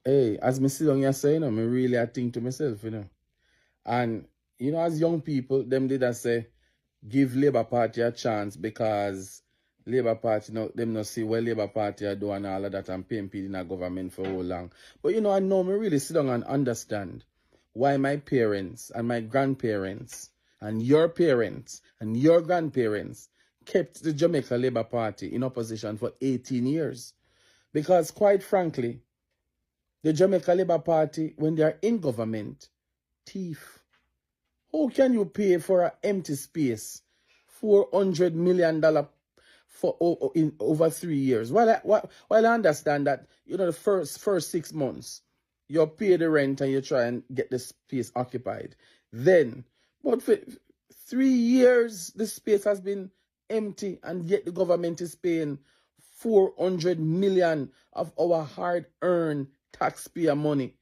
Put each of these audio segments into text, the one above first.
Hey, as me sit down here say, me really I think to myself, And, as young people, them did I say, give Labour Party a chance because Labour Party, them not see what Labour Party are doing and all of that and PNP in a government for how long. But, I know me really sit down and understand why my parents and my grandparents and your grandparents kept the Jamaica Labour Party in opposition for 18 years. Because quite frankly, the Jamaica Labour Party, when they are in government, thief. How can you pay for an empty space $400 million in over 3 years? While I understand that, the first 6 months, you pay the rent and you try and get the space occupied. Then, but for 3 years, the space has been empty and yet the government is paying 400 million of our hard-earned taxpayer money.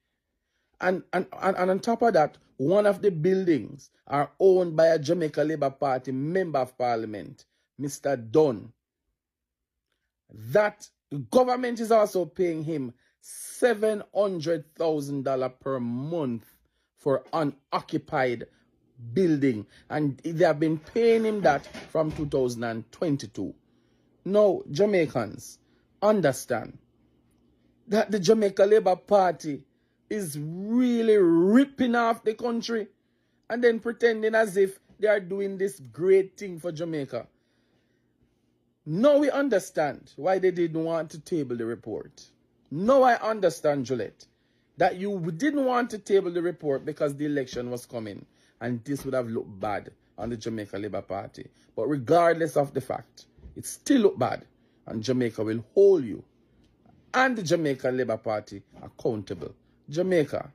And on top of that, one of the buildings are owned by a Jamaica Labour Party member of parliament, Mr. Dunn. That government is also paying him $700,000 per month for unoccupied building. And they have been paying him that from 2022. Now, Jamaicans, understand that the Jamaica Labour Party is really ripping off the country and then pretending as if they are doing this great thing for Jamaica. Now we understand why they didn't want to table the report. Now I understand, Juliet, that you didn't want to table the report because the election was coming and this would have looked bad on the Jamaica Labour Party. But regardless of the fact, it still looked bad and Jamaica will hold you and the Jamaica Labour Party accountable. Jamaica,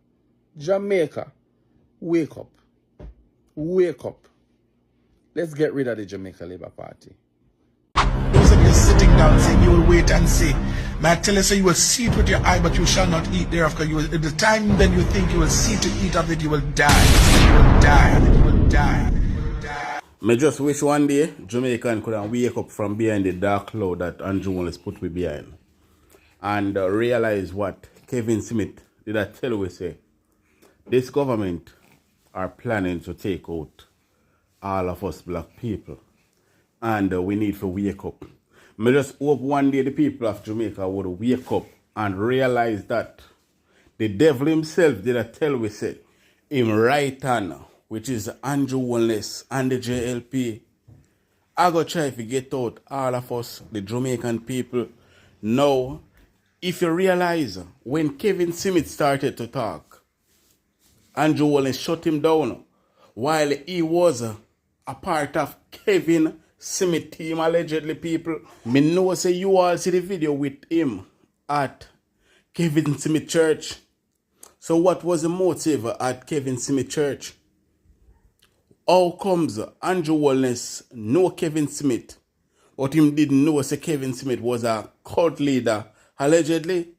wake up. Wake up. Let's get rid of the Jamaica Labour Party. Those of you sitting down saying you will wait and see. May I tell you, so you will see it with your eye, but you shall not eat thereafter. You will, at the time then you think you will see to eat of it, you will die. You will die. You will die. I just wish one day Jamaican could wake up from behind the dark cloud that Andrew Holness put me behind and realize what Kevin Smith did I tell we say. This government are planning to take out all of us black people and we need to wake up. I just hope one day the people of Jamaica would wake up and realize that the devil himself did I tell we say him right hand, which is Andrew Holness and the JLP. I go try to get out all of us, the Jamaican people. Now, if you realize, when Kevin Smith started to talk, Andrew Holness shut him down while he was a part of Kevin Smith team, allegedly, people. Me know say you all see the video with him at Kevin Smith Church. So what was the motive at Kevin Smith Church? How comes Andrew Holness know Kevin Smith, but him didn't know say Kevin Smith was a cult leader, allegedly?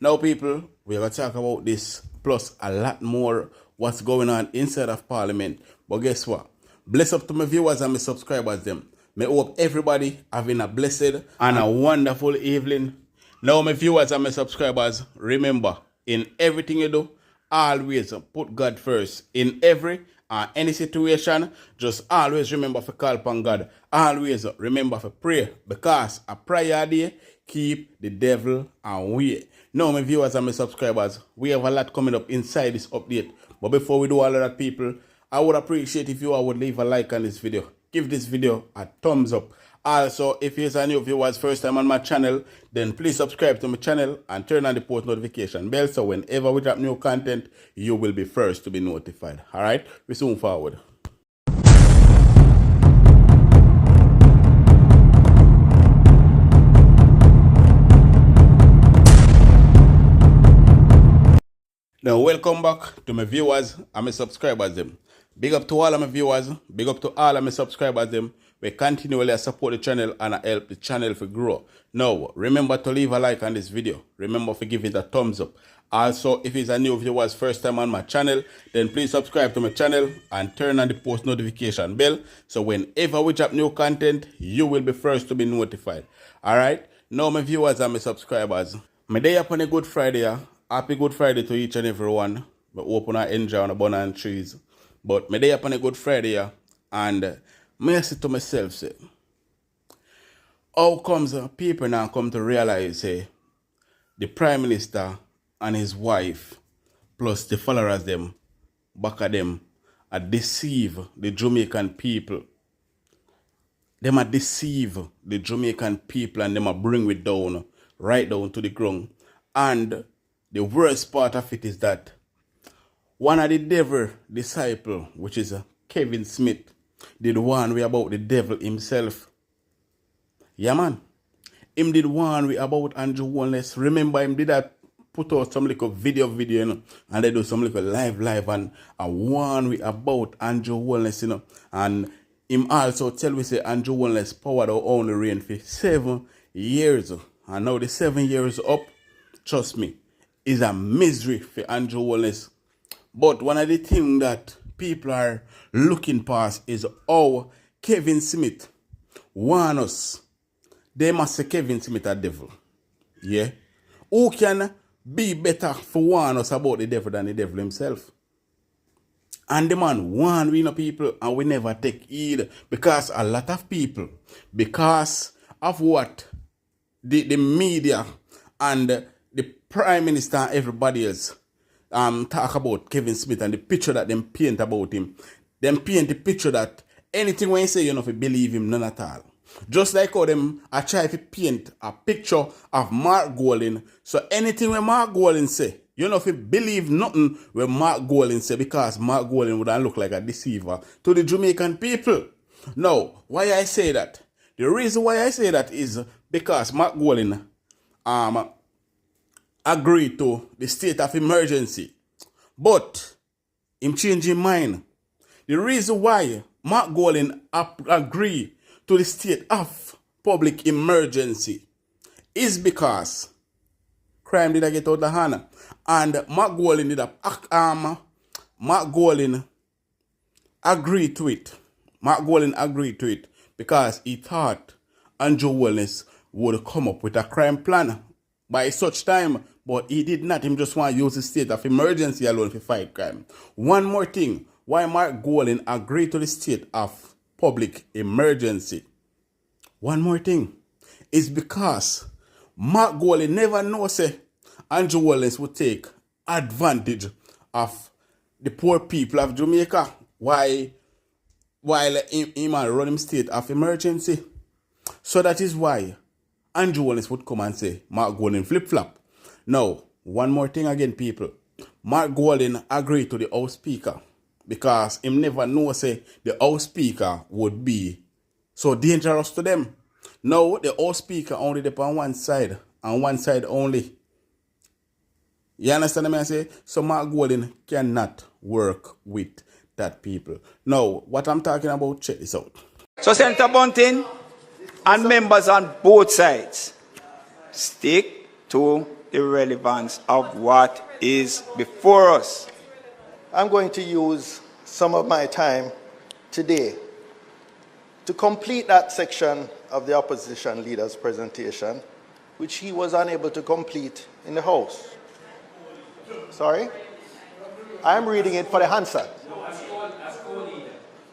Now, people, we're going to talk about this, plus a lot more what's going on inside of Parliament. But guess what? Bless up to my viewers and my subscribers them. May hope everybody having a blessed and a wonderful evening. Now, my viewers and my subscribers, remember, in everything you do, always put God first. In every any situation, just always remember to call upon God. Always remember to pray, because a prayer day keep the devil away. Now, my viewers and my subscribers, we have a lot coming up inside this update. But before we do all of that, people, I would appreciate if you all would leave a like on this video. Give this video a thumbs up. Also, if you're a new viewer first time on my channel, then please subscribe to my channel and turn on the post notification bell so whenever we drop new content, you will be first to be notified. Alright, we soon forward. Now, welcome back to my viewers and my subscribers them. Big up to all of my viewers, big up to all of my subscribers them. We continually support the channel and help the channel to grow. Now, remember to leave a like on this video. Remember to give it a thumbs up. Also, if it's a new viewers first time on my channel, then please subscribe to my channel and turn on the post notification bell. So whenever we drop new content, you will be first to be notified. Alright? Now, my viewers and my subscribers, my day upon a Good Friday, Happy Good Friday to each and every one. We open and enjoy on a banana trees. But me day up on a Good Friday here, and me say to myself, say, how comes people now come to realize, say, the Prime Minister and his wife, plus the followers them, back of them, are deceive the Jamaican people. Them are deceive the Jamaican people and them are bring it down, right down to the ground. And the worst part of it is that one of the devil disciple, which is Kevin Smith, did warn we about the devil himself. Yeah, man. Him did warn we about Andrew Holness. Remember, him did that put out some little video, you know, and they do some little live, and warn we about Andrew Holness, you know, and him also tell we say Andrew Holness powered our only reign for 7 years. And now the 7 years up, trust me, is a misery for Andrew Holness. But one of the things that people are looking past is how Kevin Smith warn us. They must say Kevin Smith a devil. Yeah? Who can be better for warn us about the devil than the devil himself? And the man warn we know people and we never take heed, because a lot of people, because of what the media and the Prime Minister and everybody else talk about Kevin Smith and the picture that them paint about him. Them paint the picture that anything when you say you know if you believe him, none at all. Just like how them I try to paint a picture of Mark Golding. So anything when Mark Golding say, you know if you believe nothing when Mark Golding say, because Mark Golding would look like a deceiver to the Jamaican people. Now, why I say that? The reason why I say that is because Mark Golding agreed to the state of emergency. But him change his mind. The reason why Mark Golding agreed to the state of public emergency is because crime did get out of hand. And Mark Golding Mark Golding agreed to it. Mark Golding agreed to it because he thought Andrew Holness would come up with a crime plan by such time, but he did not. Him just want to use the state of emergency alone to fight crime. One more thing, why Mark Golding agreed to the state of public emergency. One more thing, is because Mark Golding never know say Andrew Holness would take advantage of the poor people of Jamaica while him run him state of emergency. So that is why Andrew Holness would come and say Mark Golding flip-flop. Now, one more thing again, people. Mark Golding agreed to the House Speaker because him never know say the House Speaker would be so dangerous to them. Now, the House Speaker only depend on one side, and one side only. You understand what I say? So Mark Golding cannot work with that people. Now, what I'm talking about, check this out. So Senator Bunting and members on both sides, stick to the relevance of what is before us. I'm going to use some of my time today to complete that section of the opposition leader's presentation, which he was unable to complete in the House. Sorry? I'm reading it for the Hansard.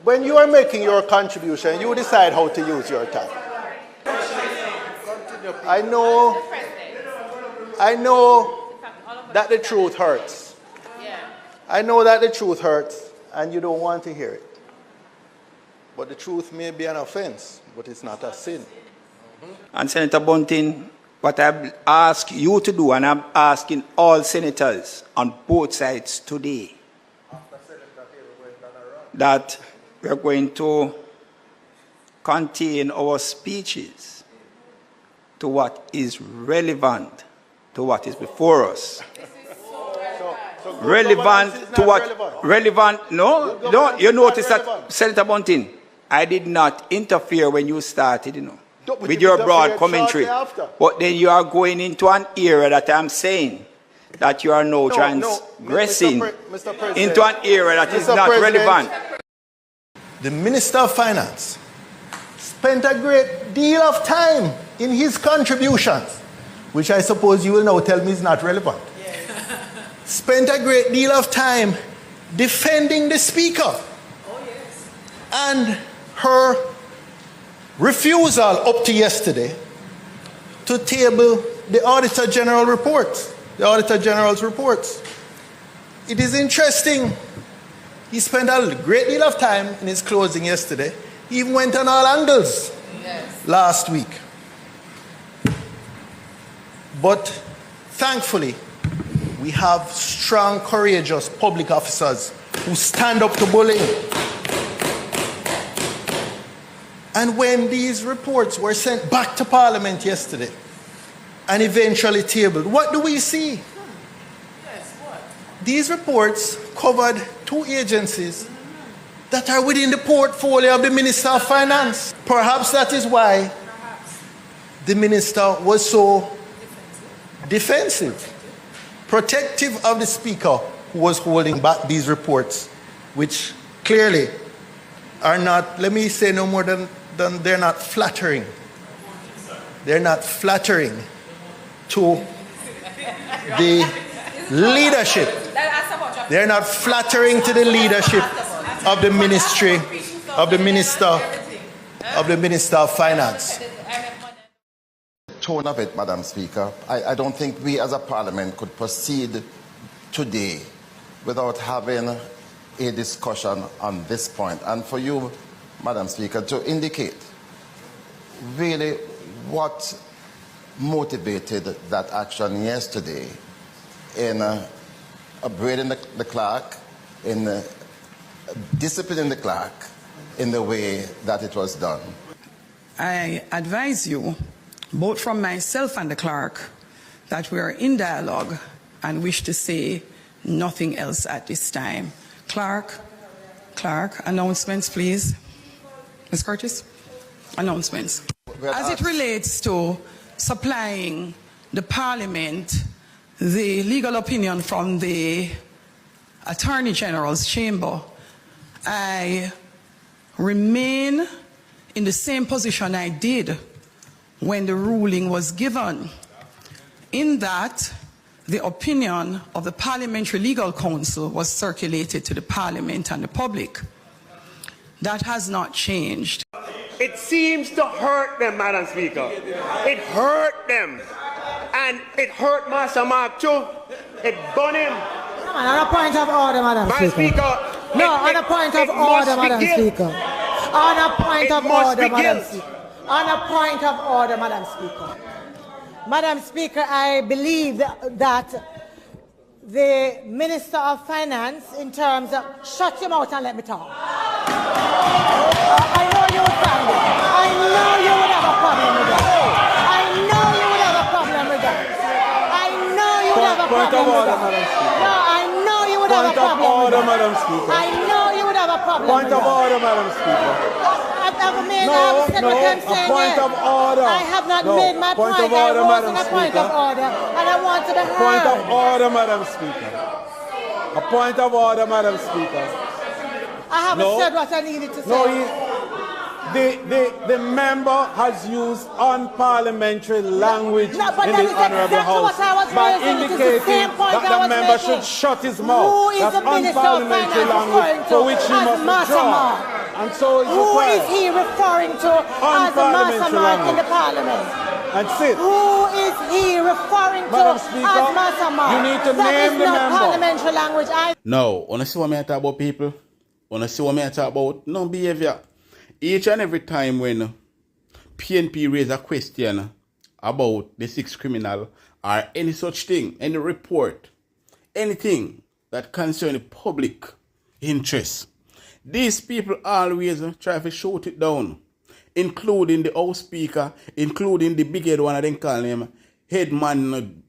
When you are making your contribution, you decide how to use your time. I know that the truth hurts. I know that the truth hurts and you don't want to hear it. But the truth may be an offense, but it's not a sin. And Senator Bunting, what I ask you to do, and I'm asking all senators on both sides today, that we're going to contain our speeches to what is relevant to what is before us. Relevant to what? Relevant? No, you notice that, Senator Bunting, I did not interfere when you started, you know, with your broad commentary. But then you are going into an era that I'm saying that you are now transgressing into an era that is not relevant. The Minister of Finance spent a great deal of time in his contributions, which I suppose you will now tell me is not relevant. spent a great deal of time defending the Speaker. Oh, yes. And her refusal up to yesterday to table the Auditor General reports, the Auditor General's reports. It is interesting. He spent a great deal of time in his closing yesterday. He even went on all angles last week. But thankfully, we have strong, courageous public officers who stand up to bullying. And when these reports were sent back to Parliament yesterday and eventually tabled, what do we see? Yes, what? These reports covered 2 agencies that are within the portfolio of the Minister of Finance. Perhaps that is why the Minister was so defensive, protective of the Speaker who was holding back these reports, which clearly are not, let me say no more than they're not flattering. They're not flattering to the leadership. They're not flattering to the leadership of the ministry, of the Minister of Finance. Tone of it, Madam Speaker. I don't think we as a Parliament could proceed today without having a discussion on this point. And for you, Madam Speaker, to indicate really what motivated that action yesterday in upgrading the clerk, in disciplining the clerk in the way that it was done. I advise you, both from myself and the clerk, that we are in dialogue and wish to say nothing else at this time. Clerk, announcements, please. Ms. Curtis, announcements. As it relates to supplying the Parliament the legal opinion from the Attorney General's chamber, I remain in the same position I did when the ruling was given, in that the opinion of the Parliamentary Legal Counsel was circulated to the Parliament and the public. That has not changed. It seems to hurt them, Madam Speaker. It hurt them. And it hurt Master Mark too. It burned him. On a point of order, Madam Speaker. No, on a point of order, Madam Speaker. On a point of order, Madam Speaker. On a point of order, Madam Speaker. Madam Speaker, I believe that the Minister of Finance, in terms of, shut your mouth and let me talk. I know you would find it. I know you would have a problem with that. I know you would have a problem with that. I know you would have a problem with that. No, I know you would have a problem with that. Madam Speaker. I know you would have a problem with that. Point of order, Madam Speaker. I've said what I'm saying. Point of order. I have not made my point. I was in a point of order, and I want to be heard. Point of order, Madam Speaker. A point of order, Madam Speaker. I haven't said what I needed to say. No, the member has used unparliamentary language in the Honourable House by indicating that the member should shut his mouth. Who is the Minister of Finance referring to for which he must withdraw. And so is who is he referring to as the Master Mark in the Parliament? And sit. Who is he referring to Madam Speaker, as Master Mark? you need to name the member. That is not parliamentary language. Now, wanna see what I talk about, people? Wanna see what I talk about? No behavior. Each and every time when PNP raise a question about the 6 criminal or any such thing, any report, anything that concerns the public interest, these people always try to shoot it down, including the House Speaker, including the big head one, I didn't call him headman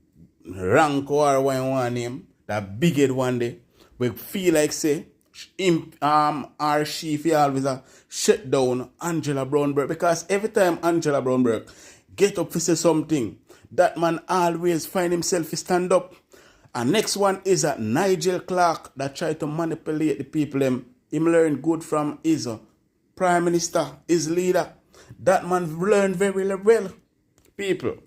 rank or one name, that big head one day, we feel like say, him or she if he always shut down Angela Brownberg, because every time Angela Brownberg get up to say something, that man always find himself to stand up. And next one is a Nigel Clark that try to manipulate the people. Him learn good from his Prime Minister, his leader. That man learn very well. People,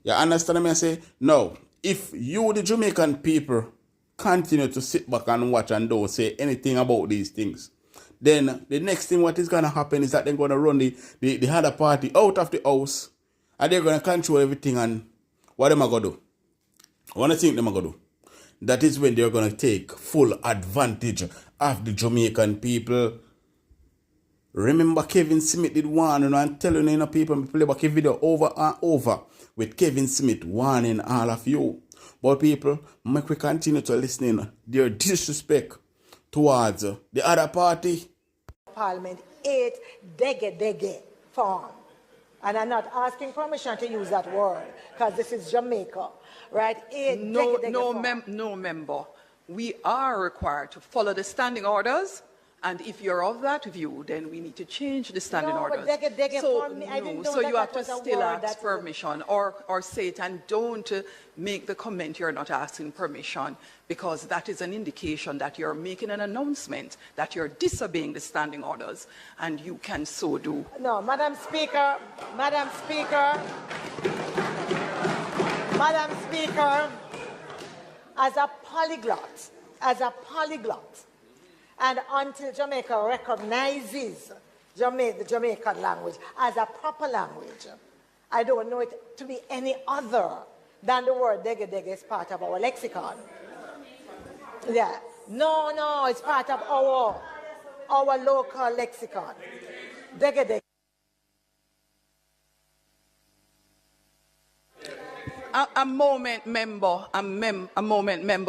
you understand me? I say, no, if you the Jamaican people continue to sit back and watch and don't say anything about these things, then the next thing what is going to happen is that they're going to run the other party out of the house and they're going to control everything. And what am I going to do? What do you think they're going to do? That is when they're going to take full advantage of the Jamaican people. Remember Kevin Smith did warn, and I'm telling you, people, play back a video over and over with Kevin Smith warning all of you. But people, make we continue to listen their disrespect towards the other party. Parliament 8 dege farm. And I'm not asking permission to use that word because this is Jamaica, right? No member. We are required to follow the standing orders. And if you're of that view, then we need to change the standing orders. So you have to still ask permission or say it, and don't make the comment you're not asking permission, because that is an indication that you're making an announcement that you're disobeying the standing orders, and you can so do. No, Madam Speaker, as a polyglot, and until Jamaica recognizes the Jamaican language as a proper language, I don't know it to be any other than the word dege is part of our lexicon. Yeah. No, it's part of our local lexicon. Dege. A moment, member.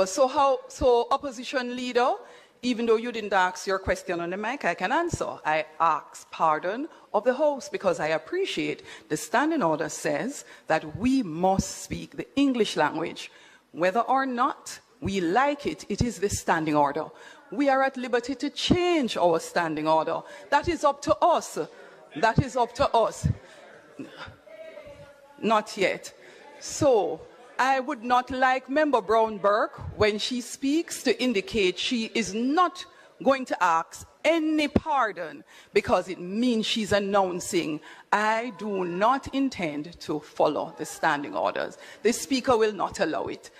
So opposition leader, even though you didn't ask your question on the mic, I can answer. I ask pardon of the host because I appreciate the standing order says that we must speak the English language. Whether or not we like it, it is the standing order. We are at liberty to change our standing order. That is up to us. Not yet. So I would not like Member Brown-Burke, when she speaks, to indicate she is not going to ask any pardon, because it means she's announcing, I do not intend to follow the standing orders. The Speaker will not allow it.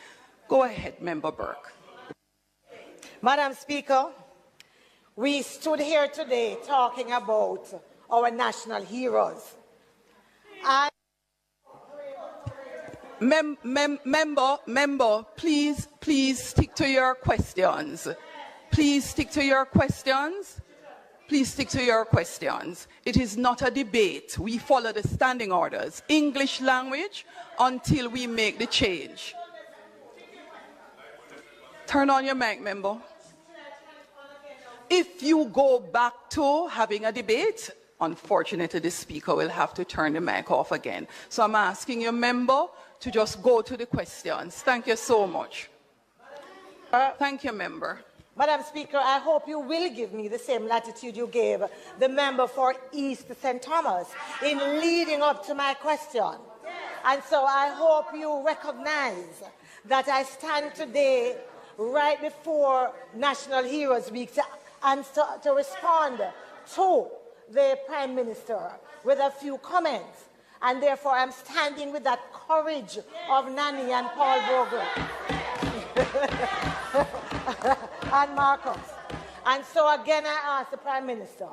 Go ahead, Member Burke. Madam Speaker, we stood here today talking about our national heroes. Member, please stick to your questions. Please stick to your questions. It is not a debate. We follow the standing orders. English language until we make the change. Turn on your mic, member. If you go back to having a debate, unfortunately, the Speaker will have to turn the mic off again. So I'm asking your member to just go to the questions. Thank you so much. Thank you, member. Madam Speaker, I hope you will give me the same latitude you gave the member for East St. Thomas in leading up to my question. And so I hope you recognize that I stand today right before National Heroes Week to respond to the Prime Minister with a few comments. And therefore, I'm standing with that courage of Nanny and Paul Bogle and Marcus. And so again, I ask the Prime Minister,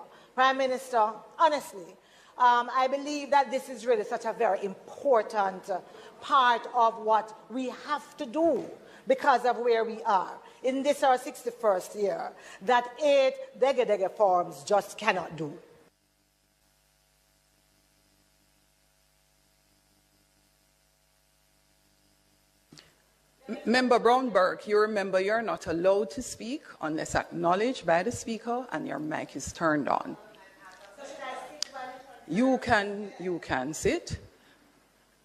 honestly, I believe that this is really such a very important part of what we have to do because of where we are. In this, our 61st year, that 8 dege forms just cannot do. Member Brown-Burke, you remember you're not allowed to speak unless acknowledged by the Speaker and your mic is turned on. You can sit.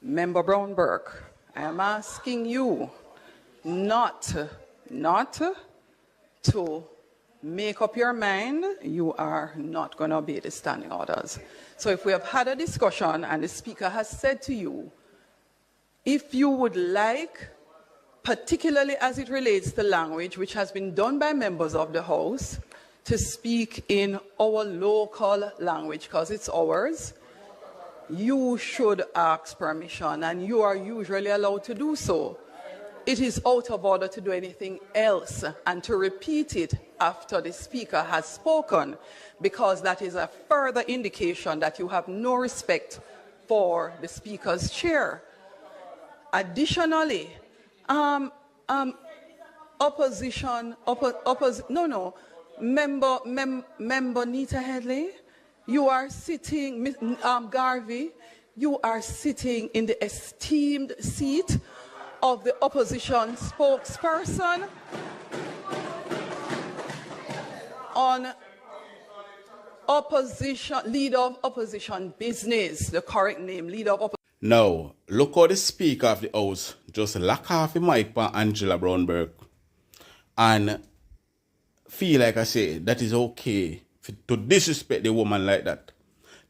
Member Brown-Burke, I am asking you not to make up your mind. You are not going to obey the standing orders. So if we have had a discussion and the Speaker has said to you, if you would like, particularly as it relates to language, which has been done by members of the House, to speak in our local language, because it's ours, you should ask permission, and you are usually allowed to do so. it is out of order to do anything else and to repeat it after the Speaker has spoken, because that is a further indication that you have no respect for the Speaker's chair. Additionally, Member Nita Headley, you are sitting, Garvey, you are sitting in the esteemed seat of the opposition spokesperson on opposition, leader of opposition business, the correct name, leader of opposition. Now, look how the Speaker of the House just lock off the mic for Angela Brownberg and feel like I say that is okay to disrespect the woman like that.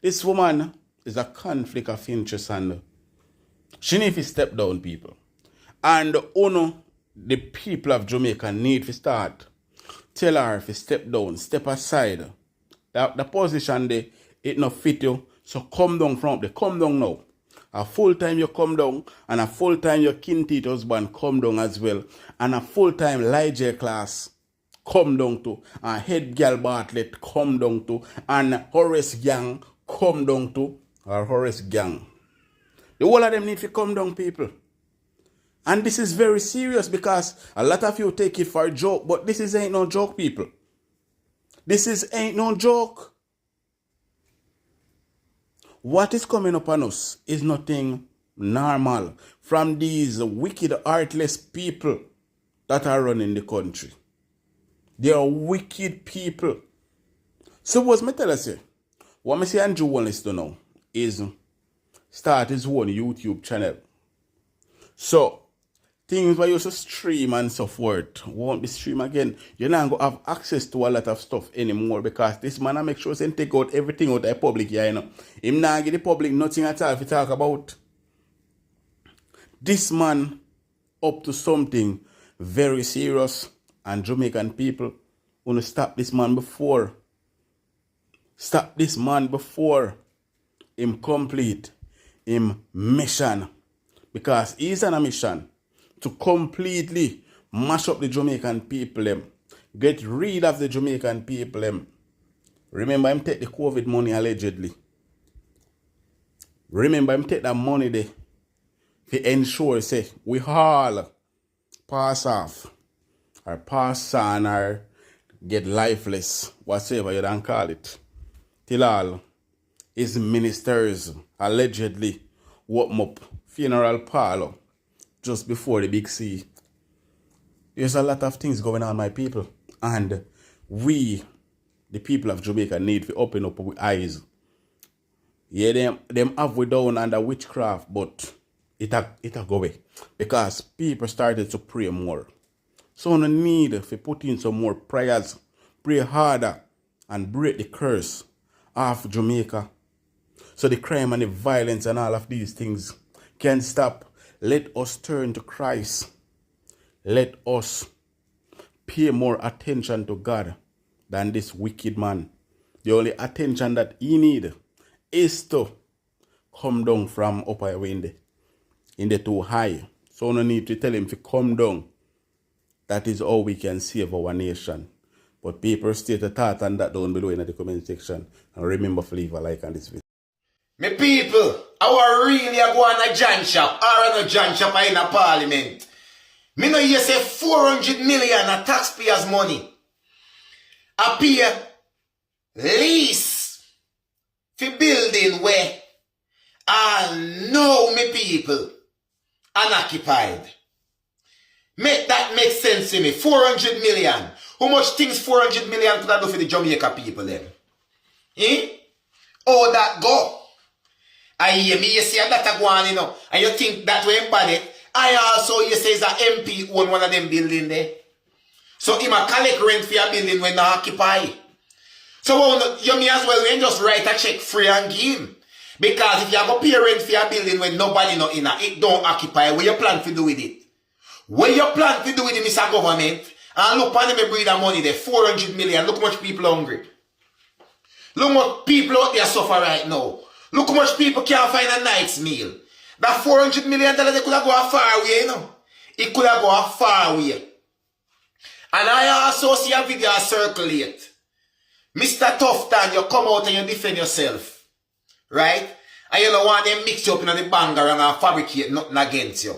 This woman is a conflict of interest and she needs to step down, people. And the people of Jamaica need to start. Tell her to step down, step aside. The position there, it not fit you. So come down from there. Come down now. A full time you come down, and a full time your kin-teeth husband come down as well. And a full time Lijah class come down to. And head girl Bartlett come down to. And Horace Gang come down to. Or Horace Gang. The whole of them need to come down, people. And this is very serious because a lot of you take it for a joke, but this ain't no joke, people. This ain't no joke. What is coming upon us is nothing normal from these wicked, heartless people that are running the country. They are wicked people. So what's me tell us here? What me say Andrew wants to know is start his own YouTube channel. So, things where you used to stream and so forth won't be stream again. You're not going to have access to a lot of stuff anymore because this man I make sure he take out everything out of the public here, you know. Him not give the public nothing at all to talk about. This man up to something very serious, and Jamaican people want to stop this man before. Stop this man before him complete him mission. Because he's on a mission to completely mash up the Jamaican people. Get rid of the Jamaican people. Remember him take the COVID money allegedly. Remember him take that money there to ensure say we all pass off or pass on or get lifeless, whatever you don't call it. Till all his ministers allegedly woke up funeral parlor just before the big C. There's a lot of things going on, my people. And we, the people of Jamaica, need to open up our eyes. Yeah, them have we down under witchcraft, but it go away. Because people started to pray more. So we need to put in some more prayers, pray harder, and break the curse of Jamaica. So the crime and the violence and all of these things can stop. Let us turn to Christ. Let us pay more attention to God than this wicked man. The only attention that he need is to come down from Obeah in the too high. So no need to tell him to come down. That is how we can save our nation. But people state a thought on that down below in the comment section. And remember to leave a like on this video. Me people, our really a go on a John shop or on a John shop in a parliament. Me know you say 400 million of taxpayers' money appear lease for building where all know me people unoccupied. Make that make sense to me. 400 million. How much things 400 million could I do for the Jamaica people then? Oh, that go. I hear me, you see that go on, you know, and you think that way bad it. I also, you say, is a MP own one of them building there. So he might collect rent for your building when not occupy. So you may as well just write a check free and give him. Because if you have a pay rent for your building when nobody not in it don't occupy, what you plan to do with it? What you plan to do with it, Mr. Government? And look, on them breed of money there, 400 million. Look how much people are hungry. Look how much people out there suffer right now. Look how much people can't find a night's meal. That $400 million they could have gone far away, you know. It could have gone far away. And I also see a video circulate. Mr. Tufton, you come out and you defend yourself. Right? And you don't want them mix you up in the banger and fabricate nothing against you.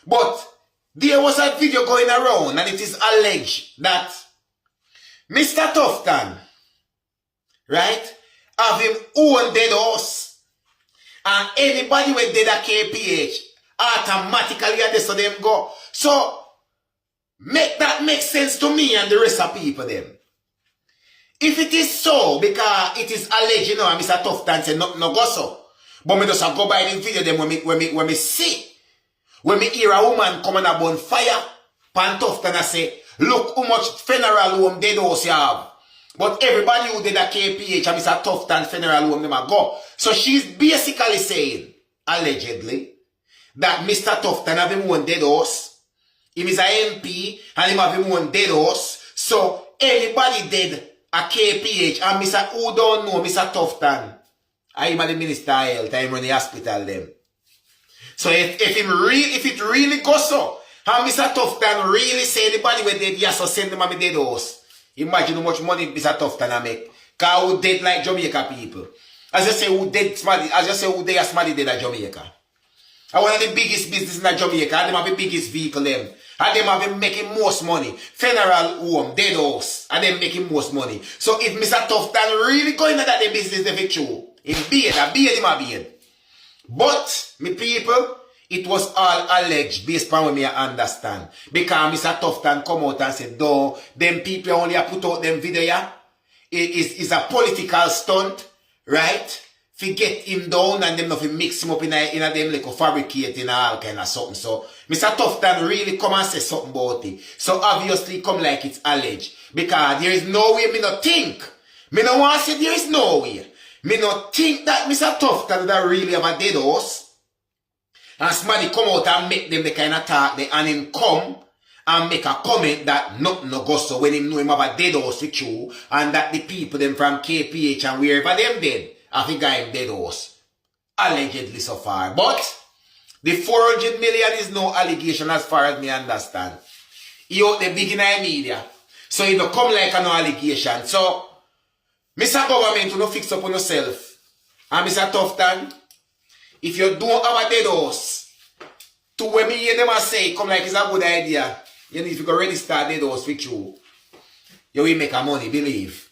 But there was a video going around and it is alleged that Mr. Tufton, right, have him own dead horse. And anybody with dead a KPH automatically at this so them go. So make that make sense to me and the rest of people them. If it is so, because it is alleged, you know, and Mr. Tufton said no go so. But me just go by the video them when me see. When me hear a woman coming up on fire, pan Tufton and say, look how much funeral home dead house you have. But everybody who did a KPH and Mr. Tufton funeral home them a go. So she's basically saying, allegedly, that Mr. Tufton have him one dead horse. He is a MP and him have him one dead horse. So anybody did a KPH and Mr. who don't know Mr. Tufton, I am the Minister of Health, I am running the hospital them. So if it really goes so, and Mr. Tufton really say anybody with dead, yes, so send them a dead house. Imagine how much money Mr. Tufton make. Cause who dead like Jamaica people. As I say who dead somebody, as I say who dead somebody dead at Jamaica. And one of the biggest business in Jamaica, and them have the biggest vehicle them. And them have been making most money. Funeral home, dead house, and them making most money. So if Mr. Tufton really going into that business, they be true. In beard, him a beard. But, me people, it was all alleged based on what me understand. Because Mr. Tufton come out and said, no, them people only put out them video, yeah? It is a political stunt, right? Fi get him down and them nothing mix him up in a them like fabricating all kind of something. So, Mr. Tufton really come and say something about it. So, obviously, come like it's alleged. Because there is no way me not think. Me no want to say there is no way. Me not think that Mr. Tufton that really have a dead horse. And somebody come out and make them the kind of talk there and him come and make a comment that nothing no go so when him know him have a dead horse with you and that the people them from KPH and wherever them dead I think I am dead horse. Allegedly so far. But the 400 million is no allegation as far as me understand. He out the big in the media. So he don't come like a no allegation. So Mr. Government, you don't fix up on yourself. And Mr. Tufton, if you don't have a dead horse, to when me hear them say, come like it's a good idea, you need to go register a dead horse with you. You will make a money, believe.